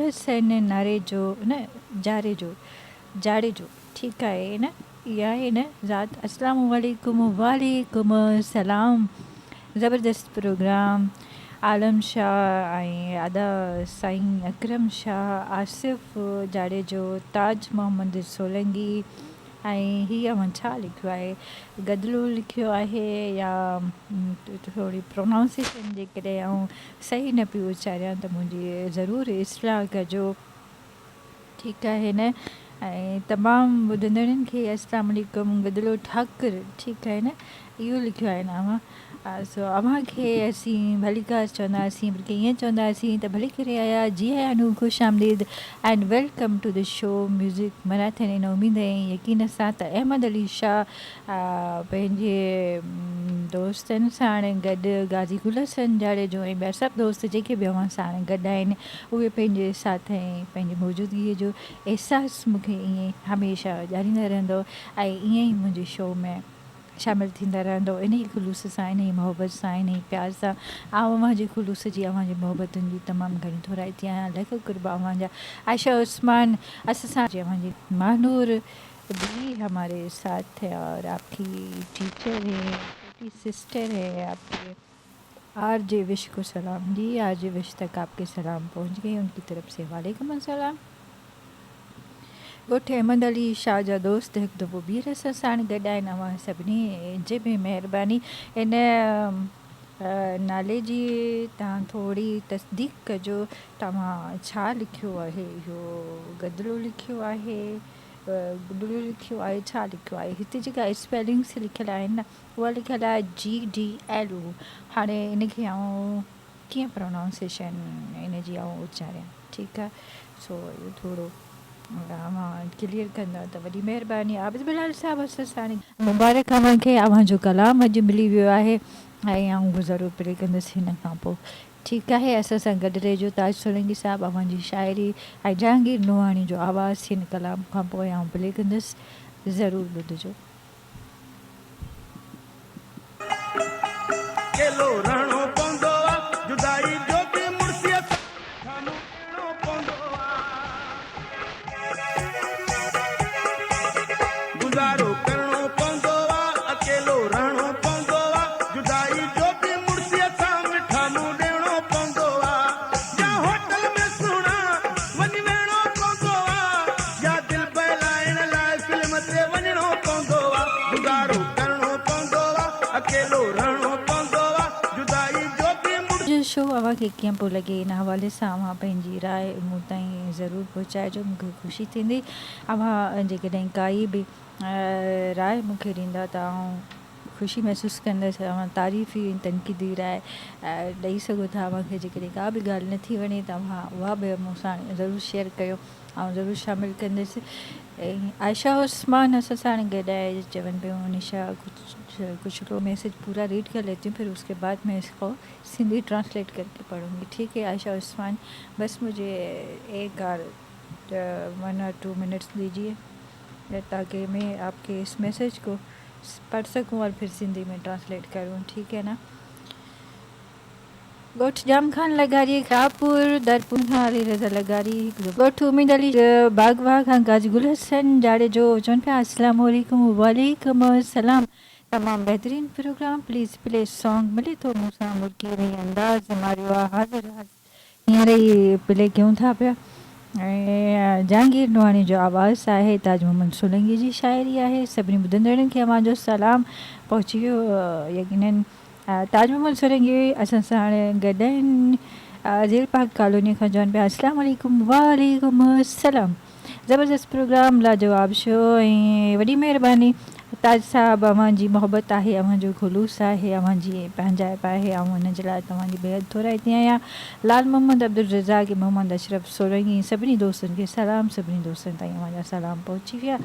गुलशन नारे जो न जाड़े जो ठीकु आहे न, इहा आहे न ज़ात। अस्सलामु वालेकुम वालेकुम सलाम। ज़बरदस्त प्रोग्राम। आलम शाह ऐं आदा साईं अकरम शाह, आसिफ़ जाड़े जो, ताज मोहम्मद सोलंगी। ऐं हीअ मां छा लिखियो आहे, गदलो लिखियो आहे या थोरी प्रोनाउंसिएशन जे करे ऐं सही न पियो उचारियां त मुंहिंजी ज़रूरु इस्लाह कजो, ठीकु आहे न। ऐं तमामु ॿुधंदड़नि खे अस्सलाम वालेकुम। गदलो ठाकुर, ठीकु आहे न, इहो लिखियो आहे न अव्हां। सो अव्हां खे असीं भलीकार चवंदासीं, बल्कि ईअं चवंदासीं त भली करे आया, जी आयानू, ख़ुशि आमदीद and welcome to the show music marathon. इन उमेद ऐं यकीन सां त अहमद अली शाह पंहिंजे दोस्तनि साण गॾु, गाज़ी गुलशन जाड़े जो ऐं ॿिया सभु दोस्त जेके बि अव्हां साण गॾु आहिनि, उहे पंहिंजे साथ ऐं पंहिंजी मौजूदगीअ जो अहसासु मूंखे ईअं हमेशह ॾियारींदा रहंदो ऐं ईअं ई मुंहिंजे शो में शामिलु थींदा रहंदो, इन ई ख़ुलूस सां, इन ई मोहबत सां, इन ई प्यार सां। अव्हांजे ख़ुलूस जी, अव्हांजी मोहबतुनि जी तमामु घणी थोराइती आहियां। लख कुर्बा अव्हांजा। आयशा उस्मान असां जी, अव्हांजी महानूर भी हमारे साथ है और आपकी टीचर है, छोटी सिस्टर है। आपके आरजे विश को सलाम जी। आरजे विश तक आपके सलाम पहुँच गए, उनकी तरफ से वालेकुम अस्सलाम। ॻोठ अहमद अली शाह जा दोस्त हिकु दफ़ो ॿीहर असां साण गॾु आहिनि। अव्हां सभिनी जे में महिरबानी। इन नाले जी तव्हां थोरी तसदीक कजो, तव्हां छा लिखियो आहे। इहो गदलो लिखियो आहे, गुडलो लिखियो आहे, छा लिखियो आहे। हिते जेका स्पेलिंग्स लिखियलु आहिनि न, उहा लिखियलु आहे GDLO। हाणे इनखे आउं कीअं प्रोनाउंसिएशन इन जी आउं उचारियां, ठीकु आहे। सो इहो थोरो अव्हां क्लियर कंदा त वॾी महिरबानी। आबिद बिलाल साहिबु असां साण मुबारक अव्हांखे। अव्हांजो कलाम अॼु मिली वियो आहे ऐं आउं बि ज़रूरु प्ले कंदसि हिन खां पोइ, ठीकु आहे। असां सां गॾु रहिजो। ताज सोलंगी साहिबु अव्हांजी शाइरी ऐं जहांगीर नूहानी जो आवाज़ु हिन कलाम खां पोइ आउं प्ले कंदसि, ज़रूरु ॿुधिजो। शो अव्हांखे कीअं पियो लॻे, इन हवाले सां अव्हां पंहिंजी राय मूं ताईं ज़रूरु पहुचाइजो। मूंखे ख़ुशी थींदी। अव्हां जेकॾहिं काई बि राय मूंखे ॾींदा त आउं ख़ुशी महसूसु कंदसि। अव्हां तारीफ़ी तनक़ीदी राय ॾेई सघो था। अव्हांखे जेकॾहिं का बि ॻाल्हि नथी वणे त अव्हां उहा बि मूं सां ज़रूरु शेयर कयो, ऐं ज़रूरु शामिलु कंदसि। ऐं आयशा उस्मान असां साण गॾु आहे, चवनि पियूं निशा कुछ तो मैसेज पूरा रीड कर लेती हूँ, फिर उसके बाद मैं इसको सिंधी ट्रांसलेट करके पढ़ूँगी, ठीक है आयशा उस्मान। बस मुझे एक और 1 or 2 मिनट्स दीजिए ताकि मैं आपके इस मैसेज को पढ़ सकूँ और फिर सिंधी में ट्रांसलेट करूँ, ठीक है ना। गोठ जाम खान लगारी खापुर दरपुर खां अली रज़ा लगारी गोठ उम्मीद अली बागवा खां गाजी गुलशन जाड़े जो चवनि पिया अस्सलाम वालेकुम वालेकुम सलाम। तमामु बहितरीनु प्रोग्राम। प्लीज़ प्ले सॉन्ग मिले थो मूंसां मुर्गी रही अंदाज़ मारियो आहे हाज़िर हींअर ई प्ले कयूं था पिया। ऐं जहांगीर नूहानी जो आवाज़ु आहे, ताज मोहम्मद सोलंगी जी शाइरी आहे। सभिनी ॿुधंदड़नि खे अव्हांजो सलाम पहुची वियो यकीनन। ताज मोहम्मद सोलंगी असां साण गॾु आहिनि ज़ेल पाक कॉलोनी खां। चवनि पिया अस्सलाम वालेकुम वालेकुम सलाम। ज़बरदस्त प्रोग्राम, लाजवाब शो ऐं वॾी महिरबानी। ताज साहिबु अव्हांजी मोहबत आहे, अव्हांजो ख़ुलूस आहे, अव्हांजी पंहिंजाइप आहे, ऐं हुन जे लाइ तव्हांजी बेहद थोराइती आहियां। लाल मोहम्मद अब्दुल रज़ाक, मोहम्मद अशरफ सोलंगी, सभिनी दोस्तनि खे सलाम। सभिनी दोस्तनि ताईं अव्हांजा सलाम पहुची विया।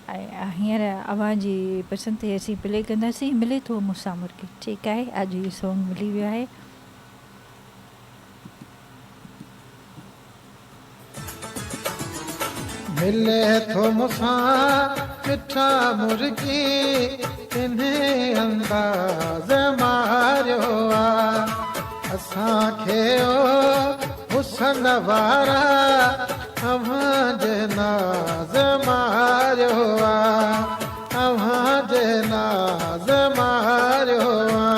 ऐं हींअर अव्हांजी पसंदि ते असीं प्ले कंदासीं मिले थो मूंसां मुर्गी, ठीकु आहे। अॼु इहो सॉन्ग मिली वियो आहे। मिले थो मूंसां मिठा मुर्गी इन्हें अंदाज़ मारियो आहे असांखे ओ हुसन वारा अव्हां जे नाज़ मारियो आहे, अव्हां जे नाज़ मारियो आहे।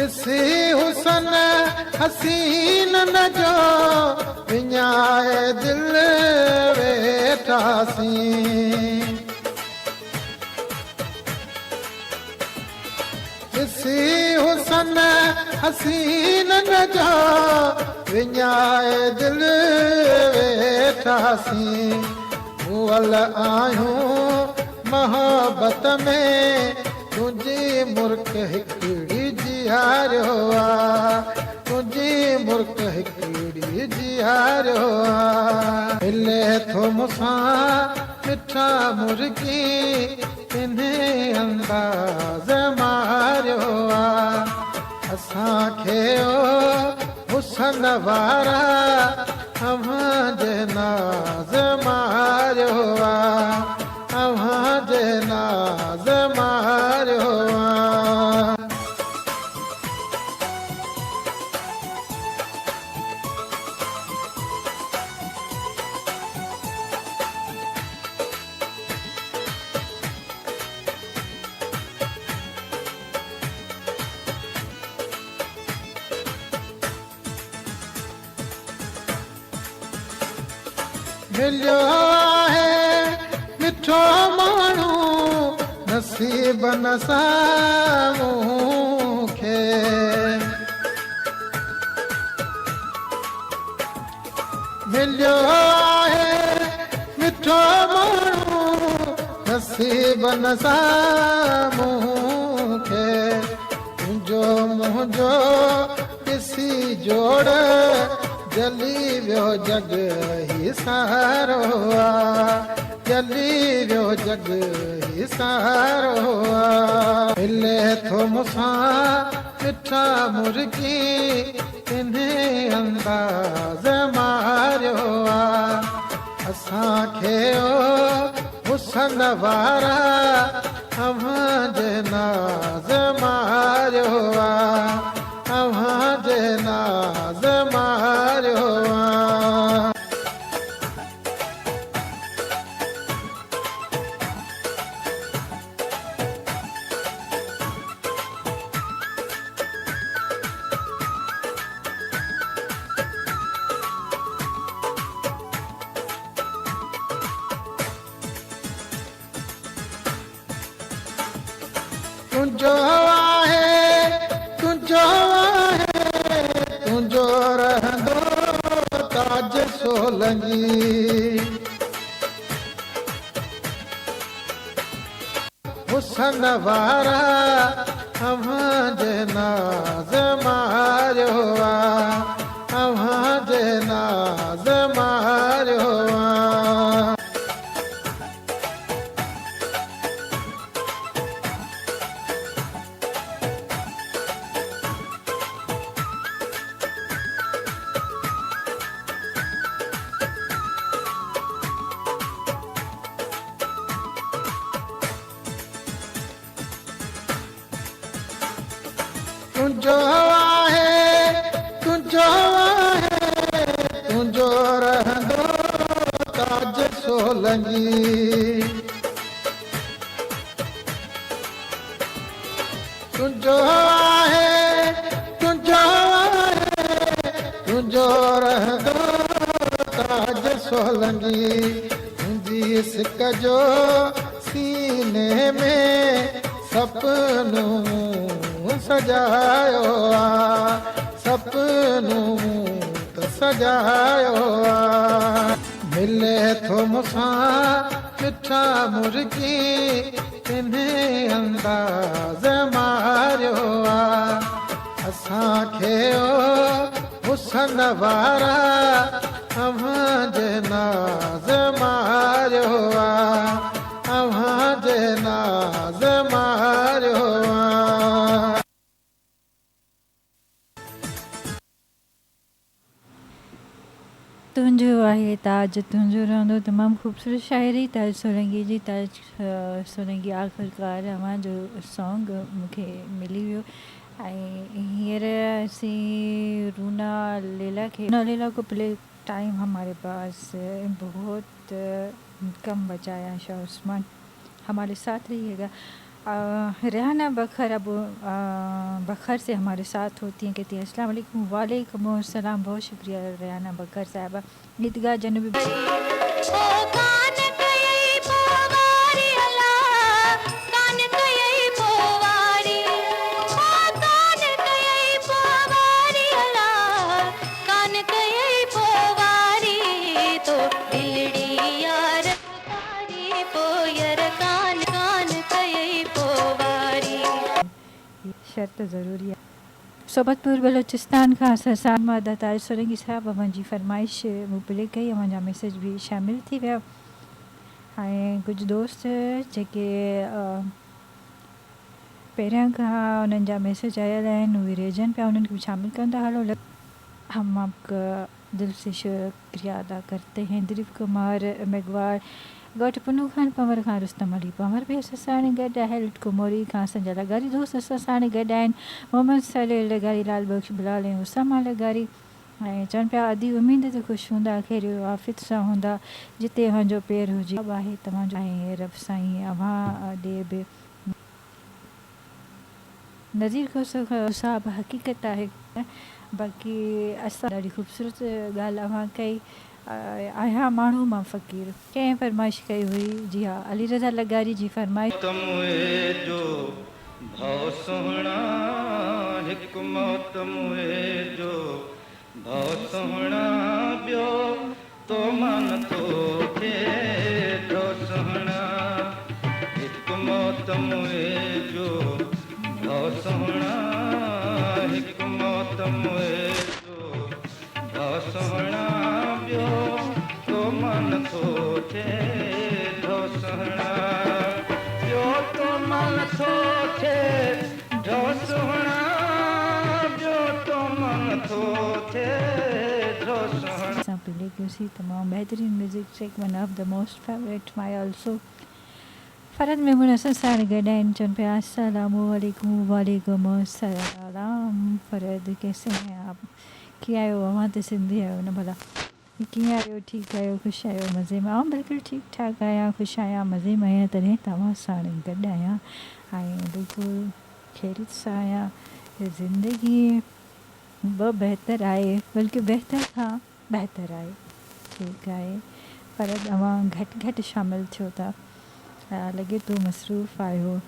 ॾिसी हुसन हसीनन जो विञाए दिल वेठासीं, ॾिसी हुसन हसीनन जो विञाए दिल वेठासीं। मुअल आहियूं मोहबत में तुंहिंजी मुर्क हिकिड़ी जियारियो आहे, तुंहिंजी मुर्क हिकिड़ी जियारियो आहे। मिले थो मूंसां मिठा मुर्गी इन्हे अंदाज़ मारियो आहे। असांखे ओ हुसन वारा अव्हां जे नाज़ मारियो आहे, अव्हां जे नाज़ मारियो आहे। मिलियो आहे मिठो माण्हू नसीब न साम्हूंखे, मिलियो आहे मिठो माण्हू नसीब न साम्हूंखे। तुंहिंजो मुंहिंजो ॾिसी जोड़ जली वियो जग ही सारो आहे, जली वियो जग ही सारो आहे। मिले थो मूंसां मिठा मुर्गी इन्हे अंदाज़ मारियो आहे। असांखे ओ हुसन वारा अव्हां जे नाज़ मारियो आहे, अव्हां जे नाज़ मारियो आहे। तुंहिंजो आहे तुंहिंजो आहे तुंहिंजो रहंदो ताज सोलंगी, हुसन वारा अव्हां जे नाज़ मारियो आहे, अव्हां जे नाज़ मारियो आहे। तुंहिंजो आहे तुंहिंजो आहे तुंहिंजो रहंदो ताज सोलंगी, तुंहिंजो आहे तुंहिंजो आहे तुंहिंजो रहंदो ताज सोलंगी। तुंहिंजी सिक जो सीने में सपनूं सजायो आहे, सपनूं त सजायो आहे। मिले थो मूंसां मिठा मुर्गी इन्हे अंदाज़ मारियो आहे। असांखे ओ हुसन वारा अव्हां जे नाज़ मारियो आहे, अव्हां जे नाज़ तुंहिंजो आहे ताज तुंहिंजो रहंदो। तमामु ख़ूबसूरत शाइरी ताज सोलंकी जी। ताज सोलंकी आख़िरकार अव्हांजो सॉन्ग मूंखे मिली वियो। ऐं हींअर असीं रूना लैला को प्ले टाइम हमारे पास बहुत कम बचा है। शाह उस्मान हमारे साथ रहिएगा। रेहाना बखर अब बखर से हमारे साथ होती हैं, कहती है अस्सलाम वालेकुम। वालेकुम अस्सलाम, बहुत शुक्रिया रेहाना बखर साहबा। ईदगाह जनूबी शर्त ज़रूरी आहे। सोबतपुर बलोचिस्तान खां सरसार मादा ताज सोलंकी साहब मुंहिंजी फरमाइश मूं प्ले कई। मुंहिंजा मैसेज बि शामिल थी विया। ऐं कुझु दोस्त जेके पहिरियां खां उन्हनि जा मैसेज आयल आहिनि उहे रहिजनि पिया, उन्हनि खे बि शामिल कंदा हलो। हम आपका दिल से शुक्रिया अदा करते हैं। दिलीप कुमार मेघवार गौठ पुनू खान पंवर खां रुस्तम अली पंवर बि असां साण गॾु आहे। लटको मोरी खां असांजा लगारी दोस्त असां साण गॾु आहिनि। मोहम्मद सलील लगारी, लाल बख्श बिलाल ऐं उसामा लगारी। ऐं चवनि पिया अदी उमेद ते ख़ुशि हूंदा, ख़ैर आफ़ित सां हूंदा, जिते अव्हांजो पेर हुजे आहे तव्हांजो। ऐं रब साईं अव्हां ॾे बि नज़ीर खुशो साहब हक़ीक़त आहे। बाक़ी असां ॾाढी ख़ूबसूरत ॻाल्हि अव्हां कई। आहियां माण्हू मां फ़क़ीर कंहिं फरमाइश कई हुई। जी हा, अली रज़ा लगारी जी फरमाइश। जो भाव सोहणा हिकु मौत मुए जो भाव सोहणा ॿियो तो मन थो थिए जो सोहणा हिकु मौत मुए जो भाव सोहणा हिकु मौत मुए जो भाव सोहणा ॿियो तो मन थो थिए जो सोहणा ॿियो तो मन थो थिए जो सोहणा ॿियो तो मन थो थिए जो सोहणा। असां प्ले कयोसीं तमामु बहितरीन music track, one of the most favourite my also. Farad Memon असां साण गॾु आहिनि, चवनि पिया अस्सलामु अलैकुम। वालेकुम अस्सलाम। फ़रद कैसे हैं आप? कीअं आहियो? अव्हां त सिंधी आहियो न भला? कीअं आहियो? ठीकु आहियो? ख़ुशि आहियो? मज़े में? आऊं बिल्कुलु ठीकु ठाकु आहियां, ख़ुशि आहियां, मज़े में आहियां, तॾहिं तव्हां साण गॾु आहियां ऐं बिल्कुलु ख़ैरियत सां आहियां। ज़िंदगी ब बहितर आहे, बल्कि बहितर खां बहितर आहे, ठीकु आहे। पर तव्हां घटि शामिलु थियो था, लॻे थो मसरूफ़ आहियो।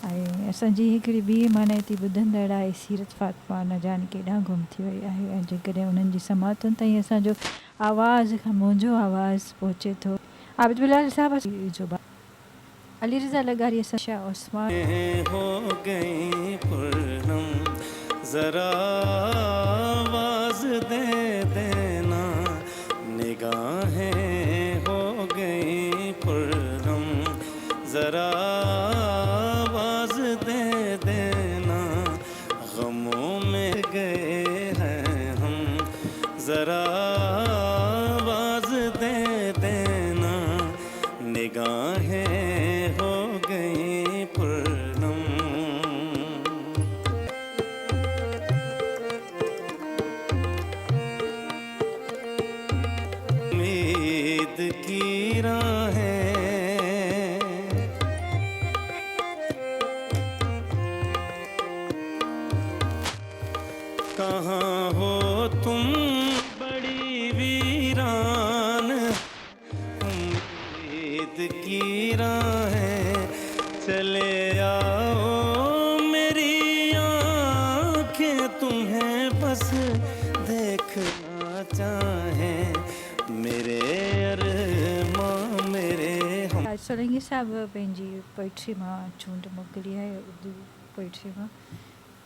ऐं असांजी हिकिड़ी ॿी माने थी ॿुधंदड़ आहे सीरत फातिमा, न जाने केॾांहुं गुम थी वई आहे। ऐं जेकॾहिं उन्हनि जी समातुनि ताईं असांजो आवाज़ खां मुंहिंजो आवाज़ पहुचे थो। आबिद बिलाल साहब जो अली रज़ा लगारी असां शाह उस्मान हो गई पूर्णम जरा आवाज दे देना निगाहें हो गई पूर्णम जरा आवाज दे देना गमों में गए हैं हम जरा आवाज दे देना निगाहें हो गई पूर्णम। उम्मीद की राहें कहाँ हो तुम बड़ी वीरान उम्मीद की राहें चले आओ मेरी आँखें तुम्हें बस देखना चाहें मेरे अरमां मेरे हम। ताज सोलंकी साहब पंहिंजी पोइट्री मां चूंड मोकिली आहे, उर्दू पोइट्री मां।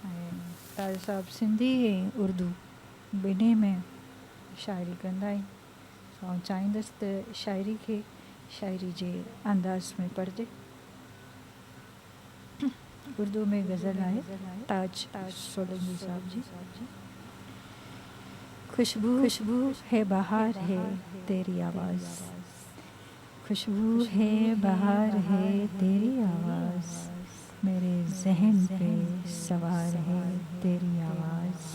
ऐं ताज साहब सिंधी ऐं उर्दू ॿिन्ही में शाइरी कंदा आहिनि। ऐं चाहींदसि त शाइरी खे शाइरी जे अंदाज़ में पढ़जे। उर्दू में गज़ल आहे ताज सोलंकी साहब जी। खुशबू है बहार है तेरी आवाज़, खुशबू है बहार है तेरी आवाज़, मेरे जहन पे सवार है तेरी आवाज़।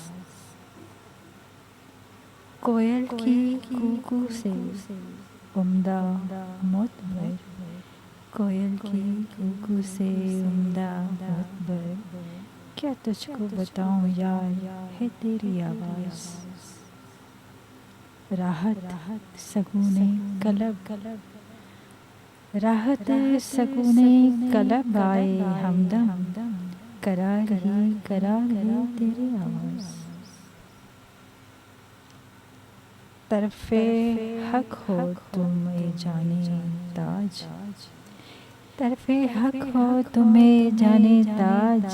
कोयल की कूकू से उम्दा मोतबर, कोयल की कूकू से उम्दा मोतबर, क्या तुझको बताऊं यार है तेरी आवाज़। राहत सकूने कलब, राहत सकूने कलब आए हमदम, करार ही करार है तेरी आवाज़। तरफे हक हो तुम ए जाने ताज, तरफे हक हो तुम्हें जाने ताज,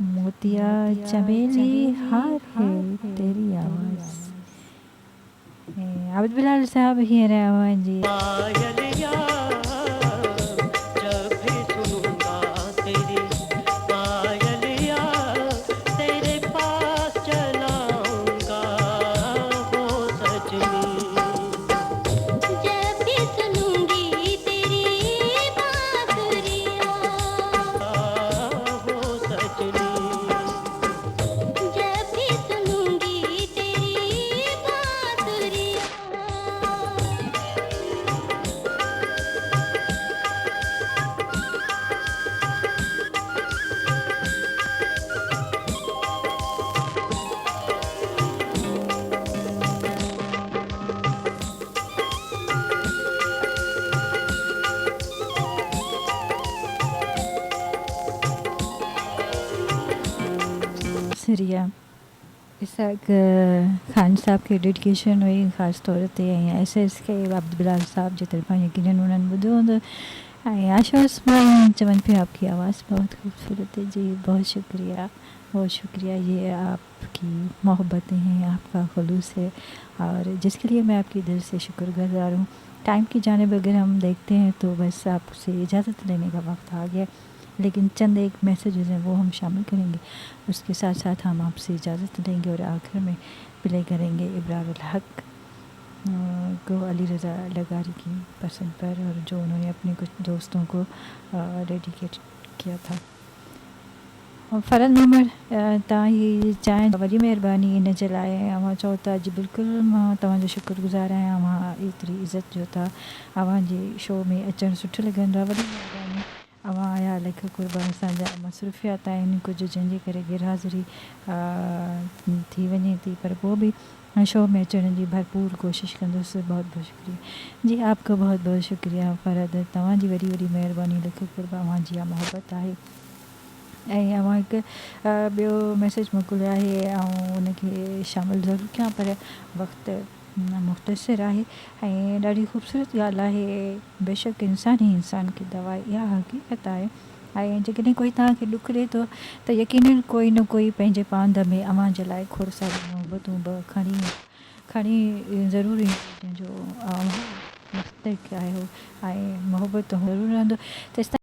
मोतिया चमेली हार है तेरी आवाज़। आबिद बिलाल साहब ही रहे हुए जी। पायलिया जब भी सुनूंगा तेरी पायलिया, तेरे पास चलाऊंगा वो सजनी। जब भी सुनूंगी तेरी बांसुरियाँ, वो सजनी। जब भी सुनूंगी तेरी बांसुरियाँ। सिरिया इसक खान साहब खे डेडिकेशन हुई ख़ासि तौर ते ऐं SS खे आबिद बिलाल साहब जे तरफ़ां यकीनन उन्हनि ॿुधो हूंदो। ऐं आशा उस्मान चवनि पिया आपकी आवाज़ बहुत खूबसूरत है। जी बहुत शुक्रिया, ये आपकी मोहब्बतें हैं, आपका खुलूस है और जिसके लिए मैं आपकी दिल से शुक्रगुज़ार हूँ। टाइम की जानिब अगर हम देखते हैं तो बस आपसे इजाज़त लेने का वक्त आ गया, लेकिन चंद एक मैसेजेस हैं वो हम शामिल करेंगे, उसके साथ साथ हम आपसे इजाज़त लेंगे और आखिर में प्ले करेंगे इब्रार उल हक को अली रज़ा लगारी की पसंद पर, और जो उन्होंने अपने कुछ दोस्तों को डेडिकेट किया था। और फ़रद मोहम्मद तव्हां ही चाहे वॾी महिरबानी इन जे लाइ। अवां चओ था जी बिल्कुलु मां तव्हांजो शुक्रगुज़ार आहियां, अवां एतिरी इज़त जो था, अवां जे शो में अचणु सुठो लॻंदो आहे। वॾी महिरबानी, अवां आया लख कुर्बान, असांजा मसरूफ़ियात आहिनि कुझु जंहिंजे करे ग़ैरहाज़िरी थी वञे थी, पर पोइ बि शो में अचण जी भरपूर कोशिशि कंदुसि। बहुत बहुत शुक्रिया जी, आपका बहुत बहुत शुक्रिया फ़रद, तव्हांजी वॾी वॾी महिरबानी, लख कुर्बान, अवां जी मोहब्बत आहे। ऐं अवां हिकु ॿियो मैसेज मोकिलियो आहे ऐं उनखे शामिलु ज़रूरु कयां, पर वक़्तु मुख़्तसिर आहे। ऐं ॾाढी ख़ूबसूरत ॻाल्हि आहे, बेशक इंसान ई इंसान खे दवा, इहा हक़ीक़त आहे। ऐं जेकॾहिं कोई तव्हांखे ॾुखु ॾिए थो त यकीनन कोई न कोई पंहिंजे पांध में अवां जे लाइ खोड़ सारी मोहबतूं बि खणी ज़रूरु ईंदियूं, जंहिंजो मस्तक आहे ऐं मोहबत ज़रूरु रहंदो। तेसिताईं